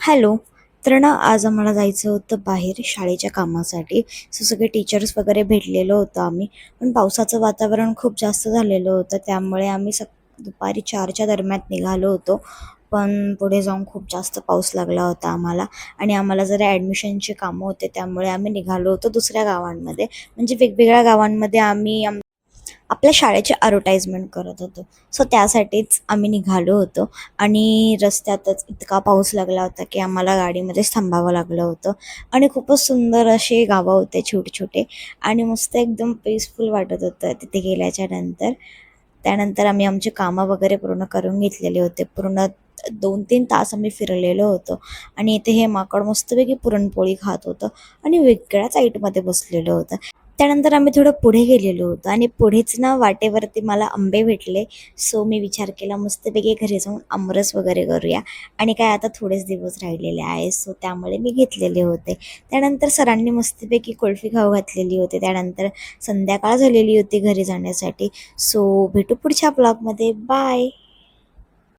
Hello. तर ना आज आम्हाला जायचं होतं बाहेर शाळेच्या कामासाठी. सगळे टीचर्स वगैरे भेटलेलो होतो आम्ही. पण पावसाचं वातावरण खूप जास्त झालेलं होतं, त्यामुळे आम्ही दुपारी 4च्या दरम्यान निघालो होतो. पण पुढे जाऊन खूप जास्त पाऊस लागला होता आम्हाला आणि आम्हाला जरा ॲडमिशनचे कामं होते, त्यामुळे आम्ही निघालो होतो दुसऱ्या गावांमध्ये. म्हणजे वेगवेगळ्या गावांमध्ये आम्ही आपल्या शाळेची ॲडव्हर्टाइजमेंट करत होतो. सो त्यासाठीच आम्ही निघालो होतो आणि रस्त्यातच इतका पाऊस लागला होता की आम्हाला गाडीमध्येच थांबावं लागलं होतं. आणि खूपच सुंदर असे गावं होते छोटे-छोटे आणि मस्त एकदम पीसफुल वाटत होतं तिथे गेल्याच्या नंतर. त्यानंतर आम्ही आमची कामं वगैरे पूर्ण करून घेतलेले होते. पूर्ण 2-3 तास आम्ही फिरलेलो होतो आणि इथे हे माकड मस्तपैकी पुरणपोळी खात होतं आणि वेगळ्याच साईडमध्ये बसलेलं होतं. त्यानंतर आम्ही थोडं पुढे गेलेलो होतो आणि पुढेच ना वाटेवरती मला आंबे भेटले. सो मी विचार केला मस्तपैकी घरी जाऊन आमरस वगैरे करूया आणि काय आता थोडेच दिवस राहिलेले आहे, सो त्यामुळे मी घेतलेले होते. त्यानंतर सरांनी मस्तपैकी कुल्फी खाऊ घातलेली होती. त्यानंतर संध्याकाळ झालेली होती घरी जाण्यासाठी. सो भेटू पुढच्या ब्लॉगमध्ये. बाय.